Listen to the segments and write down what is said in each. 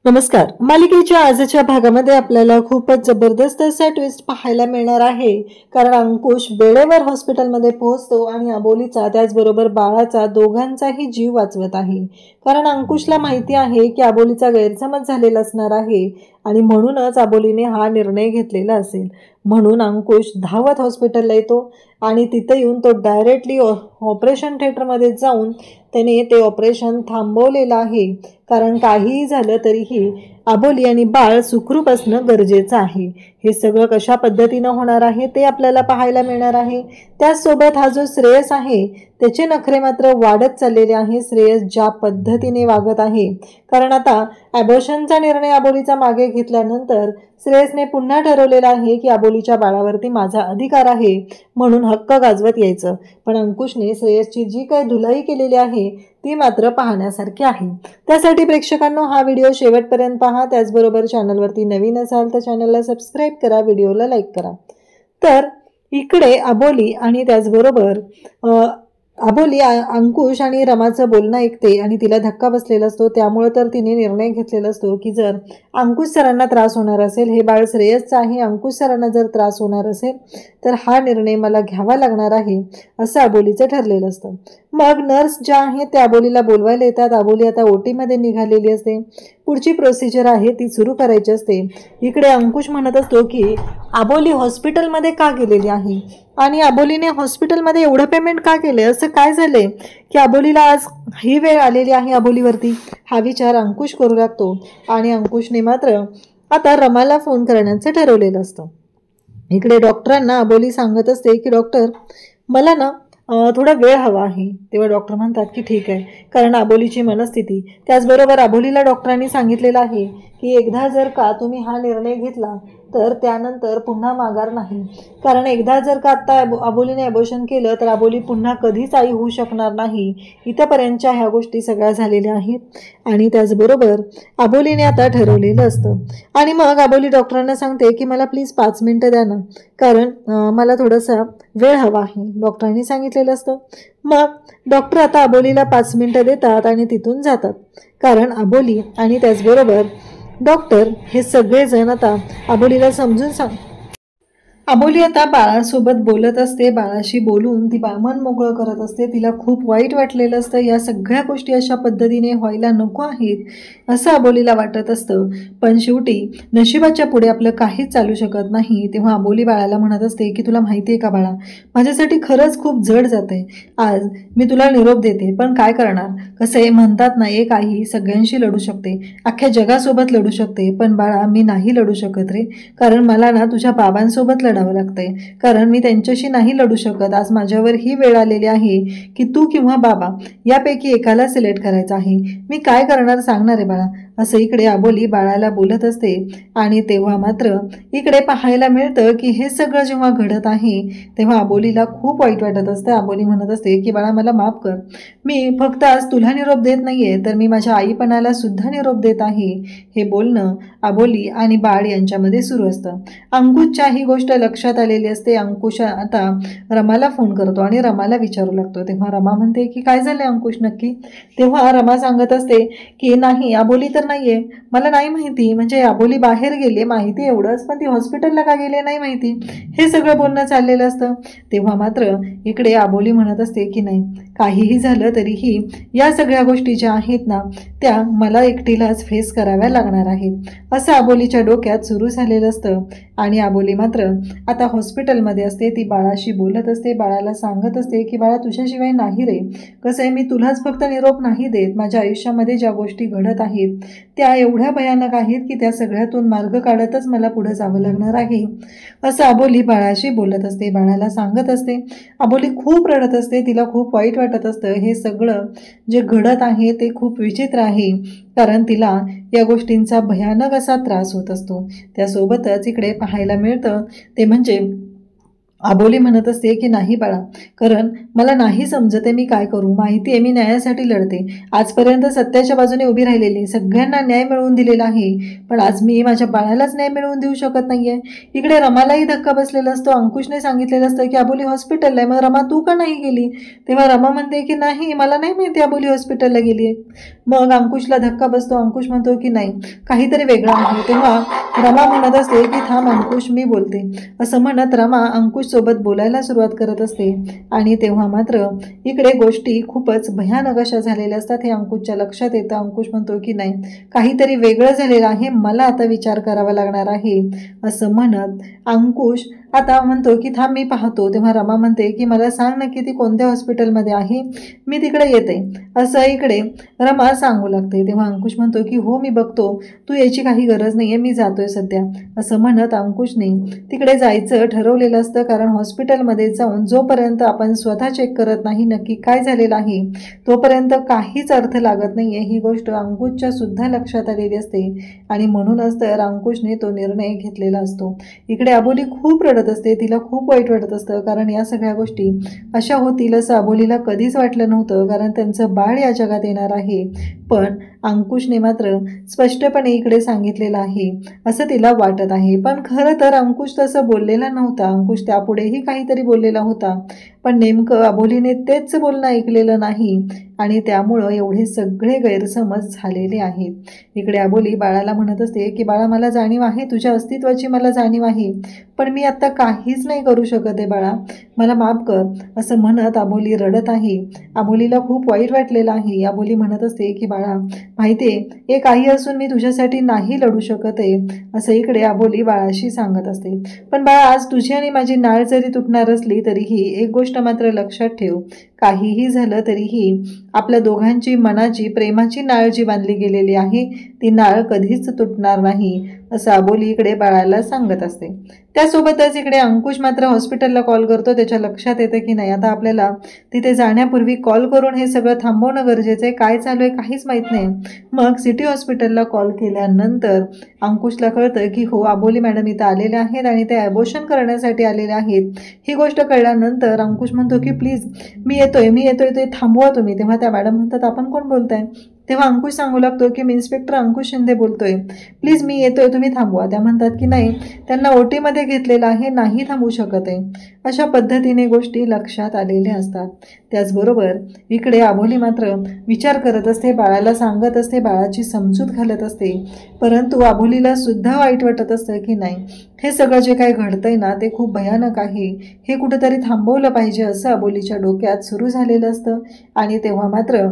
नमस्कार. मालिकेच्या आजच्या भागामध्ये आपल्याला खूपच जबरदस्त असा ट्विस्ट पाहायला मिळणार आहे. कारण अंकुश वेळेवर हॉस्पिटलमध्ये पोहोचतो आणि अबोलीचा त्याचबरोबर बाळाचा दोघांचाही जीव वाचवत आहे. कारण अंकुशला माहिती आहे की अबोलीचा गैरसमज झालेला असणार आहे आणि म्हणूनच अबोलीने हा निर्णय घेतलेला असेल. म्हणून अंकुश धावत हॉस्पिटलला येतो आणि तिथे येऊन तो डायरेक्टली ऑपरेशन थिएटरमध्ये जाऊन त्याने ते ऑपरेशन थांबवलेलं आहे. कारण काहीही झालं तरीही अबोली आणि बाळ सुखरूप असणं गरजेचं आहे. हे सगळं कशा पद्धतीनं होणार आहे ते आपल्याला पाहायला मिळणार आहे. त्याचसोबत हा जो श्रेयस आहे त्याचे नखरे मात्र वाढत चाललेले आहे. श्रेयस ज्या पद्धतीने वागत आहे, कारण आता ॲबॉर्शनचा निर्णय अबोलीचा मागे घेतल्यानंतर श्रेयसने पुन्हा ठरवलेलं आहे की अबोलीच्या बाळावरती माझा अधिकार आहे म्हणून हक्क गाजवत यायचं. पण अंकुशने श्रेयसची जी काही धुलाई केलेली आहे ती मात्र पाहण्यासारखी आहे. त्यासाठी प्रेक्षकांनो हा व्हिडिओ शेवटपर्यंत पहा. त्याचबरोबर चॅनलवरती नवीन असाल तर चॅनलला सबस्क्राईब करा, व्हिडिओला लाईक करा. तर इकडे अबोली आणि त्याचबरोबर अबोली अंकुश आणि रमाचं बोलणं ऐकते आणि तिला धक्का बसलेला असतो. त्यामुळे तर तिने निर्णय घेतलेला असतो की जर अंकुश सरांना त्रास होणार असेल, हे बाळ श्रेयसचं आहे, अंकुश सरांना जर त्रास होणार असेल तर हा निर्णय मला घ्यावा लागणार आहे असं अबोलीचं ठरलेलं असतं. मग नर्स ज्या आहेत त्या अबोलीला बोलवायला येतात. अबोली आता ओटीमध्ये निघालेली असते. पुढची प्रोसिजर आहे ती सुरू करायची असते. इकडे अंकुश म्हणत असतो की अबोली हॉस्पिटलमध्ये का गेलेली आहे आणि अबोलीने हॉस्पिटलमध्ये एवढं पेमेंट का केले, असं काय झालंय की अबोलीला आज ही वेळ आलेली आहे अबोलीवरती, हा विचार अंकुश करू लागतो. आणि अंकुशने मात्र आता रमाला फोन करण्याचं ठरवलेलं असतं. इकडे डॉक्टरांना अबोली सांगत असते की डॉक्टर मला ना थोडा वेळ हवा आहे. तेव्हा डॉक्टर म्हणतात की ठीक आहे, कारण अबोलीची मनस्थिती, त्याचबरोबर अबोलीला डॉक्टरांनी सांगितलेलं आहे की एकदा जर का तुम्ही हा निर्णय घेतला तर त्यानंतर पुन्हा माघार नाही. कारण एकदा जर का आत्ता अबोलीने ॲबॉर्शन केलं तर अबोली पुन्हा कधीच आई होऊ शकणार नाही. इथंपर्यंतच्या ह्या गोष्टी सगळ्या झालेल्या आहेत आणि त्याचबरोबर अबोलीने आता ठरवलेलं असतं. आणि मग अबोली डॉक्टरांना सांगते की मला प्लीज 5 मिनटं द्या ना, कारण मला थोडासा वेळ हवा आहे. डॉक्टरांनी सांगितलेलं असतं. मग डॉक्टर आता अबोलीला 5 मिनटं देतात आणि तिथून जातात. कारण अबोली आणि त्याचबरोबर डॉक्टर हे सगळेजण आता अबोलीला समजून अबोली आता बाळासोबत बोलत असते. बाळाशी बोलून ती मन मोकळं करत असते. तिला खूप वाईट वाटलेलं असतं. या सगळ्या गोष्टी अशा पद्धतीने व्हायला नको आहेत असं अबोलीला वाटत असतं. पण शेवटी नशिबाच्या पुढे आपलं काहीच चालू शकत नाही. तेव्हा अबोली बाळाला म्हणत असते की तुला माहिती आहे का बाळा, माझ्यासाठी खरंच खूप जड जाते. आज मी तुला निरोप देते, पण काय करणार, कसं आहे म्हणतात ना, एक आई सगळ्यांशी लढू शकते, अख्ख्या जगासोबत लढू शकते, पण बाळा मी नाही लढू शकत रे. कारण मला ना तुझ्या बाबांसोबत लढावं लागतंय, कारण मी त्यांच्याशी नाही लढू शकत. आज माझ्यावर ही वेळ आलेली आहे की तू किंवा बाबा यापैकी एकाला सिलेक्ट करायचं आहे. मी काय करणार सांगणार आहे बाळा, असं इकडे अबोली बाळाला बोलत असते. आणि तेव्हा मात्र इकडे पाहायला मिळतं की हे सगळं जेव्हा घडत आहे तेव्हा अबोलीला खूप वाईट वाटत असतं. अबोली म्हणत असते की बाळा मला माफ कर, मी फक्त आज तुला निरोप देत नाहीये तर मी माझ्या आईपणाला सुद्धा निरोप देत आहे. हे बोलणं अबोली आणि बाळ यांच्यामध्ये सुरू असतं. अंकुशच्या ही गोष्ट लक्षात आलेली असते. अंकुश आता रमाला फोन करतो आणि रमाला विचारू लागतो. तेव्हा रमा म्हणते की काय झालं अंकुश नक्की. तेव्हा रमा सांगत असते की नाही अबोली तर नाहीये, मला नाही माहिती, म्हणजे अबोली बाहेर गेले माहिती एवढंच, पण ती हॉस्पिटलला का गेले नाही माहिती. हे सगळं बोलणं चाललेलं असतं. तेव्हा मात्र इकडे अबोली म्हणत असते की नाही, काहीही झालं तरीही या सगळ्या गोष्टी ज्या आहेत ना त्या मला एकटीलाच फेस कराव्या लागणार आहेत असं अबोलीच्या डोक्यात सुरू झालेलं असतं. आणि अबोली मात्र आता हॉस्पिटलमध्ये असते. ती बाळाशी बोलत असते. बाळाला सांगत असते की बाळा तुझ्याशिवाय नाही रे, कसं आहे मी तुलाच फक्त निरोप नाही देत, माझ्या आयुष्यामध्ये ज्या गोष्टी घडत आहेत त्या एवढ्या भयानक आहेत की त्या सगळ्यातून मार्ग काढतच मला पुढे जावं लागणार आहे असं अबोली बाळाशी बोलत असते. बाळाला सांगत असते. अबोली खूप रडत असते. तिला खूप वाईट वाटत असतं. हे सगळं जे घडत आहे ते खूप विचित्र आहे, कारण तिला या गोष्टींचा भयानक असा त्रास होत असतो. त्यासोबतच इकडे पाहायला मिळतं ते म्हणजे अबोली म्हणत असते की नाही बाळा, कारण मला नाही समजते मी काय करू. माहिती आहे मी न्यायासाठी लढते, आजपर्यंत सत्याच्या बाजूने उभी राहिलेली, सगळ्यांना न्याय मिळवून दिलेला आहे, पण आज मी माझ्या बाळालाच न्याय मिळवून देऊ शकत नाहीये. इकडे रमालाही धक्का बसलेला असतो. अंकुशने सांगितलेलं असतं की अबोली हॉस्पिटलला आहे, मग रमा तू का नाही गेली? तेव्हा रमा म्हणते की नाही, मला नाही माहिती अबोली हॉस्पिटलला गेली आहे. मग अंकुशला धक्का बसतो. अंकुश म्हणतो की नाही, काहीतरी वेगळं आहे. तेव्हा रमा म्हणत असते की थांब अंकुश, मी बोलते. असं म्हणत रमा अंकुश सोबत बोलायला सुरुवात करत असते. आणि तेव्हा मात्र इकडे गोष्टी खूपच भयानक अशा झालेल्या असतात. हे अंकुशच्या लक्षात येतं. अंकुश म्हणतो की नाही, काहीतरी वेगळं झालेलं आहे, मला आता विचार करावा लागणार आहे. असं म्हणत अंकुश आता म्हणतो की थांब मी पाहतो. तेव्हा रमा म्हणते की मला सांग नक्की ती कोणत्या हॉस्पिटलमध्ये आहे, मी तिकडे येते. असं इकडे रमा सांगू लागते. तेव्हा अंकुश म्हणतो की हो मी बघतो, तू याची काही गरज नाही आहे, मी जातोय सध्या. असं म्हणत अंकुशने तिकडे जायचं ठरवलेलं असतं, कारण हॉस्पिटलमध्ये जाऊन जोपर्यंत आपण स्वतः चेक करत नाही नक्की काय झालेलं आहे तोपर्यंत काहीच अर्थ लागत नाही आहे. ही गोष्ट अंकुशच्या सुद्धा लक्षात आलेली असते आणि म्हणूनच तर अंकुशने तो निर्णय घेतलेला असतो. इकडे अबोली खूप रडत असते. तिला खूप वाईट वाटत असतं, कारण या सगळ्या गोष्टी अशा होतील असं अबोलीला कधीच वाटलं नव्हतं, कारण त्यांचं बाळ या जगात येणार आहे. पण अंकुशने मात्र स्पष्टपणे इकडे सांगितलेलं आहे असं तिला वाटत आहे. पण खरं तर अंकुश तसं बोललेला नव्हता. अंकुश त्यापुढेही काहीतरी बोललेला होता, पण नेमकं अबोलीने तेच बोलणं ऐकलेलं नाही आणि त्यामुळं एवढे सगळे गैरसमज झालेले आहेत. इकडे अबोली बाळाला म्हणत असते की बाळा, मला जाणीव आहे, तुझ्या अस्तित्वाची मला जाणीव आहे, पण मी आत्ता काहीच नाही करू शकत आहे बाळा, मला माफ कर. असं म्हणत अबोली रडत आहे. अबोलीला खूप वाईट वाटलेलं आहे. अबोली म्हणत असते की बाळा, माहिती आहे एक आई असून मी तुझ्यासाठी नाही लढू शकत आहे. असं इकडे अबोली बाळाशी सांगत असते. पण बाळा, आज तुझी आणि माझी नाळ जरी तुटणार असली तरीही एक गोष्ट मात्र लक्षात ठेव, काहीही झालं तरीही आपल्या दोघांची मनाची प्रेमाची नाळ जी बांधली गेलेली आहे ती नाळ कधीच तुटणार नाही, असं अबोली इकडे बाळाला सांगत असते. त्यासोबतच इकडे अंकुश मात्र हॉस्पिटलला कॉल करतो. त्याच्या लक्षात येतं की नाही, आता आपल्याला तिथे जाण्यापूर्वी कॉल करून हे सगळं थांबवणं गरजेचं आहे. काय चालू आहे काहीच माहीत नाही. मग सिटी हॉस्पिटलला कॉल केल्यानंतर अंकुशला कळतं की हो, अबोली मॅडम इथं आलेल्या आहेत आणि ते ॲबॉर्शन करण्यासाठी आलेले आहेत. ही गोष्ट कळल्यानंतर अंकुश म्हणतो की प्लीज मी येतोय ते थांबवा तुम्ही. तेव्हा त्या मॅडम म्हणतात आपण कोण बोलताय? तेव्हा अंकुश सांगू लागतो की मी इन्स्पेक्टर अंकुश शिंदे बोलतोय, प्लीज मी येतोय, तुम्ही थांबवा. त्या म्हणतात की नाही, त्यांना ओटीमध्ये घेतलेलं आहे, नाही थांबू शकत आहे. अशा पद्धतीने गोष्टी लक्षात आलेल्या असतात. त्याचबरोबर इकडे अबोली मात्र विचार करत असते, बाळाला सांगत असते, बाळाची समजूत घालत असते, परंतु अबोलीला सुद्धा वाईट वाटत असतं की नाही, हे सगळं जे काही घडतंय ना ते खूप भयानक आहे, हे कुठेतरी थांबवलं पाहिजे असं अबोलीच्या डोक्यात सुरू झालेलं असतं. आणि तेव्हा मात्र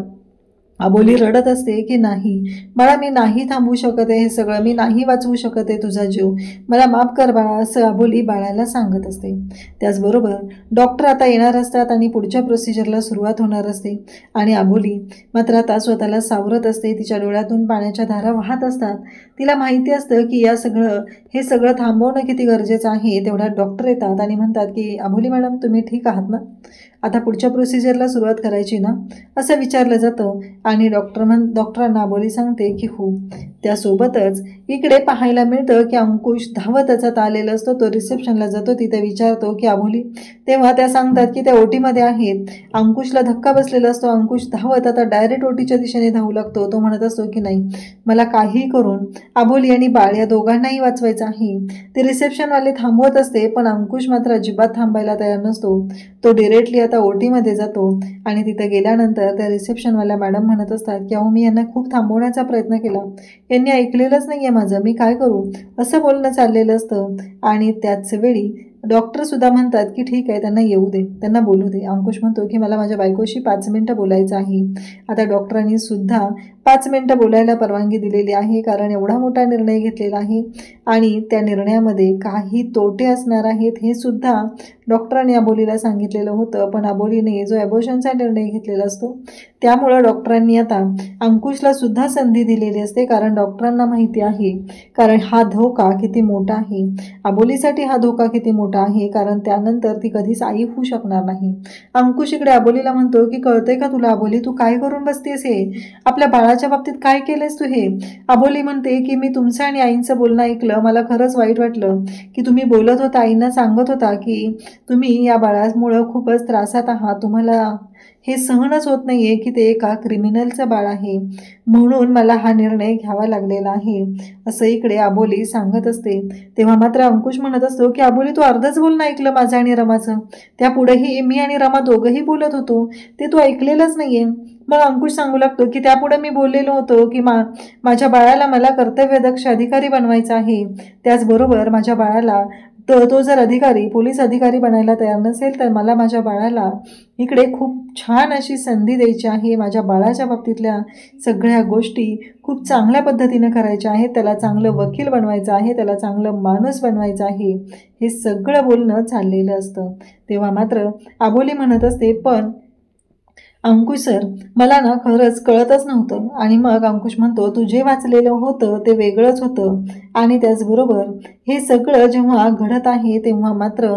अबोली रडत असते की नाही बाळा, मी नाही थांबवू शकत आहे हे सगळं, मी नाही वाचवू शकत आहे तुझा जीव, मला माफ कर बाळा, असं अबोली बाळाला सांगत असते. त्याचबरोबर डॉक्टर आता येणार असतात आणि पुढच्या प्रोसिजरला सुरुवात होणार असते आणि अबोली मात्र आता स्वतःला सावरत असते. तिच्या डोळ्यातून पाण्याच्या धारा वाहत असतात. तिला माहिती असतं की हे सगळं थांबवणं किती गरजेचं आहे. तेवढ्यात डॉक्टर येतात आणि म्हणतात की अबोली मॅडम, तुम्ही ठीक आहात ना, आता पुढच्या प्रोसिजरला सुरुवात करायची ना, असं विचारलं जातं आणि डॉक्टरांना अबोली सांगते की हो. त्यासोबतच इकडे पाहायला मिळतं की अंकुश धावतच आता आलेला असतो. तो रिसेप्शनला जातो, तिथे विचारतो की अबोली, तेव्हा त्या सांगतात की त्या ओटीमध्ये आहेत. अंकुशला धक्का बसलेला असतो. अंकुश धावत आता डायरेक्ट ओटीच्या दिशेने धावू लागतो. तो म्हणत असतो की नाही, मला काही करून अबोली आणि बाळ या दोघांनाही वाचवायचं आहे. ते रिसेप्शनवाले थांबवत असते, पण अंकुश मात्र अजिबात थांबायला तयार नसतो. तो डिरेक्टली आता ओटीमध्ये जातो आणि तिथे गेल्यानंतर त्या रिसेप्शनवाल्या मॅडम म्हणत असतात की अहो, मी यांना खूप थांबवण्याचा प्रयत्न केला, यांनी ऐकलेलंच नाही आहे माझं, मी काय करू, असं बोलणं चाललेलं असतं. आणि त्याच वेळी डॉक्टरसुद्धा म्हणतात की ठीक आहे, त्यांना येऊ दे, त्यांना बोलू दे. अंकुश म्हणतो की मला माझ्या बायकोशी 5 मिनिटं बोलायचं आहे. आता डॉक्टरांनी सुद्धा 5 मिनिटं बोलायला परवानगी दिलेली आहे, कारण एवढा मोठा निर्णय घेतलेला आहे आणि त्या निर्णयामध्ये काही तोटे असणार आहेत हे सुद्धा डॉक्टरांनी अबोलीला सांगितलेलं होतं. पण अबोलीने जो ॲबॉर्शनचा निर्णय घेतलेला असतो त्यामुळं डॉक्टरांनी आता अंकुशला सुद्धा संधी दिलेली असते, कारण डॉक्टरांना माहिती आहे, कारण हा धोका किती मोठा आहे, अबोलीसाठी हा धोका किती मोठा खोटा आहे, कारण त्यानंतर ती कधीच आई होऊ शकणार नाही. अंकुश इकडे अबोलीला म्हणतो की कळतंय का तुला अबोली, तू काय करून बसतेस हे? आपल्या बाळाच्या बाबतीत काय केलेस तू हे? अबोली म्हणते की मी तुमचं आणि आईंचं बोलणं ऐकलं, मला खरंच वाईट वाटलं की तुम्ही बोलत होता, आईंना सांगत होता की तुम्ही या बाळामुळं खूपच त्रासात आहात, तुम्हाला हे सहनच होत नाहीये की ते एका क्रिमिनलचं बाळ आहे, म्हणून मला हा निर्णय घ्यावा लागलेला आहे, असं इकडे अबोली सांगत असते. तेव्हा मात्र अंकुश म्हणत असतो की अबोली, तू अर्धच बोलणं ऐकलं माझं आणि रमाचं, त्यापुढेही मी आणि रमा दोघंही बोलत होतो, ते तू ऐकलेलंच नाहीये. मग अंकुश सांगू लागतो की त्यापुढे मी बोललेलो होतो की माझ्या बाळाला मला कर्तव्यदक्ष अधिकारी बनवायचा आहे, त्याचबरोबर माझ्या बाळाला तो जर पोलीस अधिकारी बनायला तयार नसेल तर मला माझ्या बाळाला इकडे खूप छान अशी संधी द्यायची आहे, माझ्या बाळाच्या बाबतीतल्या सगळ्या गोष्टी खूप चांगल्या पद्धतीने करायच्या आहेत, त्याला चांगलं वकील बनवायचं आहे, त्याला चांगलं माणूस बनवायचं आहे, हे सगळं बोलणं चाललेलं असतं. तेव्हा मात्र अबोली म्हणत असते, पण अंकुश सर, मला ना खरंच कळतच नव्हतं. आणि मग अंकुश म्हणतो, तू जे वाचलेलं होतं ते वेगळंच होतं, आणि त्याचबरोबर हे सगळं जेव्हा घडत आहे तेव्हा मात्र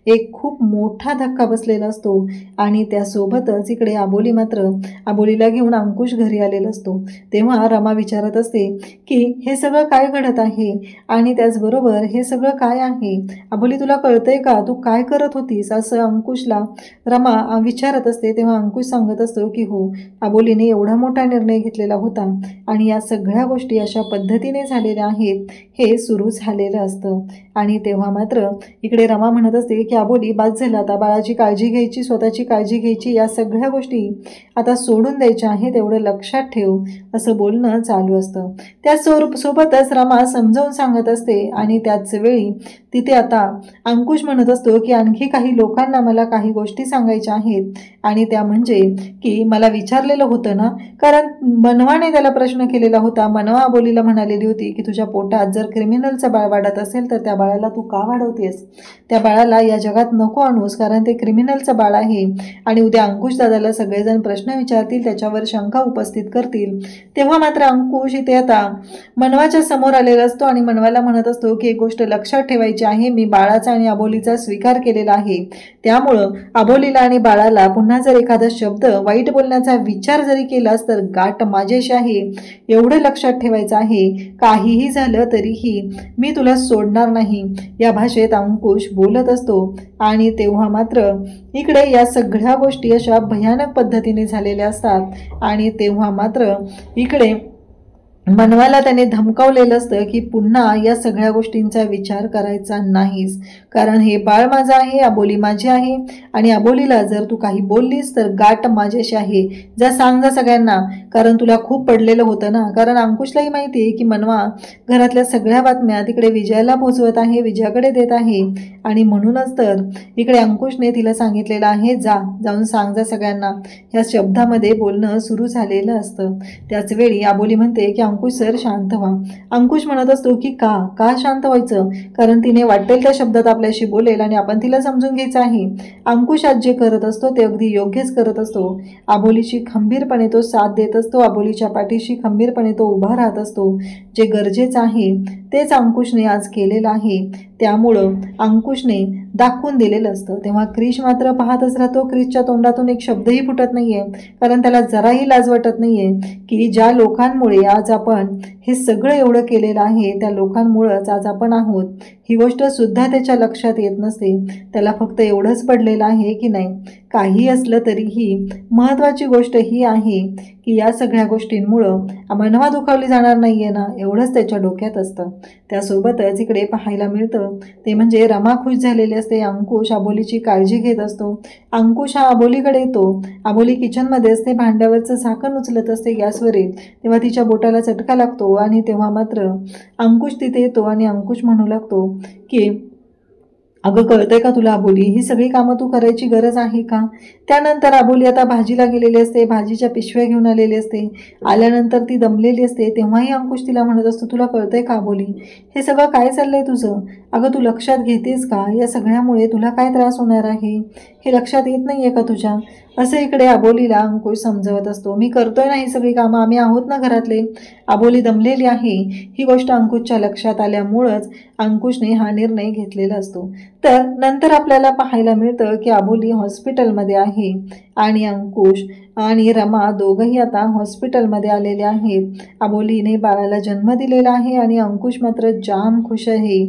एक खूप मोठा धक्का बसलेला असतो. आणि त्यासोबतच इकडे अबोलीला घेऊन अंकुश घरी आलेला असतो. तेव्हा रमा विचारत असते की हे सगळं काय घडत आहे, आणि त्याचबरोबर हे सगळं काय आहे, अबोली तुला कळतंय का, तू काय करत होतीस, असं अंकुशला रमा विचारत असते. तेव्हा अंकुश सांगत असतो की हो, अबोलीने एवढा मोठा निर्णय घेतलेला होता आणि या सगळ्या गोष्टी अशा पद्धतीने झालेल्या आहेत, हे सुरू झालेलं असतं. आणि तेव्हा मात्र इकडे रमा म्हणत असते की अबोली, बास झालं आता, बाळाची काळजी घ्यायची, स्वतःची काळजी घ्यायची, या सगळ्या गोष्टी आता सोडून द्यायच्या आहेत, एवढं लक्षात ठेव, असं बोलणं चालू असतं. त्यासोबतच रमा समजावून सांगत असते. आणि त्याच वेळी तिथे आता अंकुश म्हणत असतो की आणखी काही लोकांना मला काही गोष्टी सांगायच्या आहेत, आणि त्या म्हणजे की मला विचारलेलं होतं ना, कारण मनवाने त्याला प्रश्न केलेला होता. मनवा अबोलीला म्हणालेली होती की तुझ्या पोटात जर क्रिमिनलचं बाळ वाढत असेल तर त्या बाळाला तू का वाढवतेस, त्या बाळाला या जगात नको आणूस, कारण ते क्रिमिनलचं बाळ आहे. आणि उद्या अंकुश दादाला सगळेजण प्रश्न विचारतील, त्याच्यावर शंका उपस्थित करतील. तेव्हा मात्र अंकुश इथे आता मनवाच्या समोर आलेला असतो आणि मनवाला म्हणत असतो की एक गोष्ट लक्षात ठेवायची आहे, मी बाळाचा आणि अबोलीचा स्वीकार केलेला आहे, त्यामुळं अबोलीला आणि बाळाला पुन्हा जर एखादा शब्द वाईट बोलण्याचा विचार जरी केलास तर गाठ माझ्याशी आहे, एवढं लक्षात ठेवायचं आहे, काहीही झालं तरीही मी तुला सोडणार नाही, या भाषेत अंकुश बोलत असतो. आणि तेव्हा मात्र इकडे या सगळ्या गोष्टी अशा भयानक पद्धतीने झालेल्या असतात. आणि तेव्हा मात्र इकडे मनवाला त्याने धमकावलेलं असतं की पुन्हा या सगळ्या गोष्टींचा विचार करायचा नाहीस, कारण हे बाळ माझं आहे, अबोली माझी आहे, आणि अबोलीला जर तू काही बोललीस तर गाठ माझ्याशी आहे, सांग जा सगळ्यांना, कारण तुला खूप पडलेलं होतं ना. कारण अंकुशलाही माहिती आहे की मनवा घरातल्या सगळ्या बातम्या तिकडे विजयाला पोचवत आहे, विजयाकडे देत आहे, आणि म्हणूनच तर इकडे अंकुशने तिला सांगितलेलं आहे, जाऊन सांग जा सगळ्यांना, ह्या शब्दामध्ये बोलणं सुरू झालेलं असतं. त्याच वेळी अबोली म्हणते की अंकुश सर शांत व्हा. अंकुश म्हणत असतो की का शांत व्हायचं, कारण तिने वाटेल त्या शब्दात आपल्याशी बोलेल आणि आपण तिला समजून घ्यायचं आहे. अंकुश आज जे करत असतो ते अगदी योग्यच करत असतो. अबोलीची खंबीरपणे तो साथ देत असतो, अबोलीच्या पाठीशी खंबीरपणे तो उभा राहत असतो. जे गरजेचं आहे तेच अंकुशने आज केलेलं आहे, त्यामुळं अंकुशने दाखवून दिलेलं असतं. तेव्हा क्रिश मात्र पाहतच राहतो. क्रिशच्या तोंडातून एक शब्दही फुटत नाहीये, कारण त्याला जराही लाज वाटत नाहीये की ज्या लोकांमुळे आज आपण हे सगळं एवढं केलेलं आहे त्या लोकांमुळेच आज आपण आहोत, ही गोष्ट सुद्धा त्याच्या लक्षात येत नसते. त्याला फक्त एवढंच पडलेलं आहे की नाही, काही असलं तरीही महत्त्वाची गोष्ट ही आहे की या सगळ्या गोष्टींमुळं मनवा दुखावली जाणार नाहीये ना, एवढंच त्याच्या डोक्यात असतं. त्यासोबतच इकडे पाहायला मिळतं ते म्हणजे रमा खुश झालेली असते. अंकुश अबोलीची काळजी घेत असतो. अंकुश हा अबोलीकडे येतो. अबोली किचनमध्ये असते, भांड्यावरचं झाकण उचलत असते गॅसवरील, तेव्हा तिच्या बोटाला चटका लागतो. आणि तेव्हा मात्र अंकुश तिथे येतो आणि अंकुश म्हणू लागतो की अगं कळतंय का तुला अबोली, ही सगळी कामं तू करायची गरज आहे का. त्यानंतर अबोली आता भाजीला गेलेली असते, भाजीच्या पिशव्या घेऊन आलेली असते. आल्यानंतर ती दमलेली असते. तेव्हाही अंकुश तिला म्हणत असतो, तुला कळतंय का अबोली, हे सगळं काय चाललंय तुझं, अगं तू लक्षात घेतेस का, या सगळ्यामुळे तुला काय त्रास होणार आहे, हे लक्षात येत नाहीये का तुझ्या, असं इकडे अबोलीला अंकुश समजवत असतो. मी करतोय ना ही सगळी कामं, आम्ही आहोत ना घरातले. अबोली दमलेली आहे ही गोष्ट अंकुशच्या लक्षात आल्यामुळंच अंकुशने हा निर्णय घेतलेला असतो. तर नंतर आपल्याला पाहायला मिळतं की अबोली हॉस्पिटलमध्ये आहे आणि अंकुश आणि रमा दोघंही आता हॉस्पिटलमध्ये आलेले आहेत. अबोलीने बाळाला जन्म दिलेला आहे आणि अंकुश मात्र जाम खुश आहे.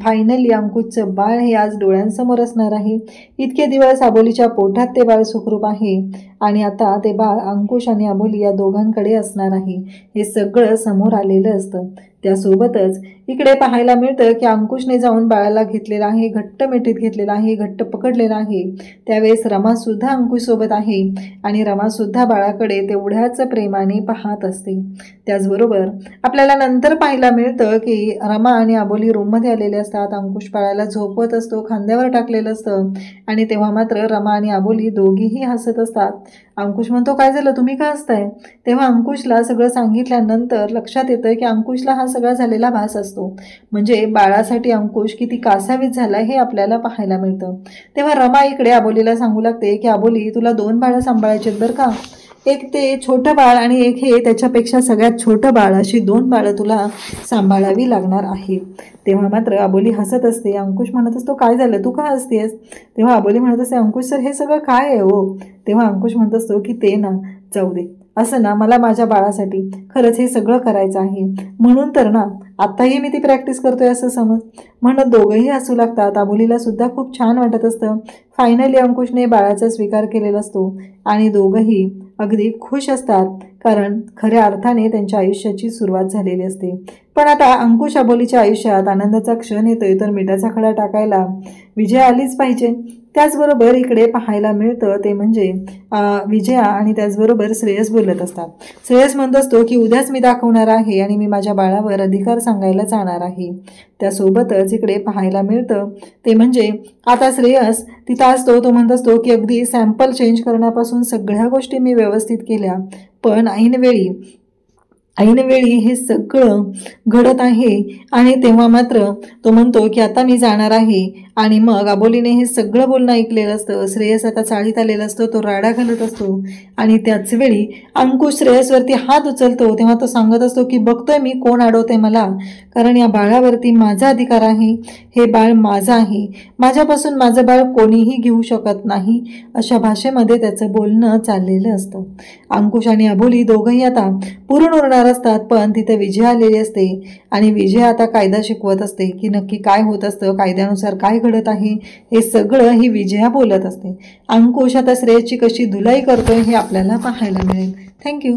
फायनली अंकुशचं बाळ हे आज डोळ्यांसमोर असणार आहे. इतके दिवस अबोलीच्या पोटात ते बाळ सुखरूप आहे आणि आता ते बाळ अंकुश आणि अबोली या दोघांकडे असणार आहे. हे सगळं समोर आलेलं असतं. त्यासोबतच इकडे पाहायला मिळतं की अंकुशने जाऊन बाळाला घेतलेला आहे, घट्ट मिठीत घेतलेला आहे, घट्ट पकडलेला आहे. त्यावेळेस रमासुद्धा अंकुशसोबत आहे आणि रमासुद्धा बाळाकडे तेवढ्याच प्रेमाने पाहत असते. त्याचबरोबर आपल्याला नंतर पाहायला मिळतं की रमा आणि अबोली रूममध्ये आलेले असतात. अंकुश बाळाला झोपवत असतो, खांद्यावर टाकलेलं असतं आणि तेव्हा मात्र रमा आणि अबोली दोघीही हसत असतात. अंकुश म्हणतो, काय झालं, तुम्ही का हसताय? तेव्हा अंकुशला सगळं सांगितल्यानंतर लक्षात येतं की अंकुशला हा सगळा झालेला भास असतो. म्हणजे बाळासाठी अंकुश किती कासावीस झाला हे आपल्याला पाहायला मिळतं. तेव्हा रमा इकडे अबोलीला सांगू लागते की अबोली, तुला 2 बाळं सांभाळायचे आहेत बरं का. एक ते छोटं बाळ आणि एक हे त्याच्यापेक्षा सगळ्यात छोटं बाळ, अशी 2 बाळं तुला सांभाळावी लागणार आहेत. तेव्हा मात्र अबोली हसत असते. अंकुश म्हणत असतो, काय झालं, तू का हसतेस? तेव्हा अबोली म्हणत असते, अंकुश सर हे सगळं काय आहे हो? तेव्हा अंकुश म्हणत असतो की ते ना, जाऊ दे, असं ना, मला माझ्या बाळासाठी खरंच हे सगळं करायचं आहे, म्हणून तर ना आत्ताही मी ती प्रॅक्टिस करतोय असं समज. म्हणत दोघंही हसू लागतात. अबोलीला सुद्धा खूप छान वाटत असतं. फायनली अंकुशने बाळाचा स्वीकार केलेला असतो आणि दोघंही अगदी खुश असतात, कारण खऱ्या अर्थाने त्यांच्या आयुष्याची सुरुवात झालेली असते. पण आता अंकुश अबोलीच्या आयुष्यात आनंदाचा क्षण येतोय, तर मिठाचा खडा टाकायला विजया आलीच पाहिजे. त्याचबरोबर इकडे पाहायला मिळतं ते म्हणजे विजया आणि त्याचबरोबर श्रेयस बोलत असतात. श्रेयस म्हणत असतो की उद्याच मी दाखवणार आहे आणि मी माझ्या बाळावर अधिकार सांगायला जाणार आहे. त्यासोबतच इकडे पाहायला मिळतं ते म्हणजे आता श्रेयस तिथं असतो. तो म्हणत असतो की अगदी सॅम्पल चेंज करण्यापासून सगळ्या गोष्टी मी व्यवस्थित केल्या, पण ऐनवेळी हे सगळं घडत आहे. आणि तेव्हा मात्र तो म्हणतो की आता मी जाणार आहे. आणि मग अबोलीने हे सगळं बोलणं ऐकलेलं असतं. श्रेयस आता चाळीत आलेला असतो, तो राडा घालत असतो आणि त्याच वेळी अंकुश श्रेयसवरती हात उचलतो. तेव्हा तो सांगत असतो की बघतोय मी कोण अडवते मला, कारण या बाळावरती माझा अधिकार आहे, हे बाळ माझं आहे, माझ्यापासून माझं बाळ कोणीही घेऊ शकत नाही, अशा भाषेमध्ये त्याचं बोलणं चाललेलं असतं. अंकुश आणि अबोली दोघंही आता पुरून उरणार असतात, पण तिथे विजया आलेली असते आणि विजया आता कायदा शिकवत असते की नक्की काय होत असतं, कायद्यानुसार काय घडत आहे, हे सगळं ही विजया बोलत असते. अंकुश आता श्रेयसची कशी धुलाई करतोय हे आपल्याला पाहायला मिळेल. थँक्यू.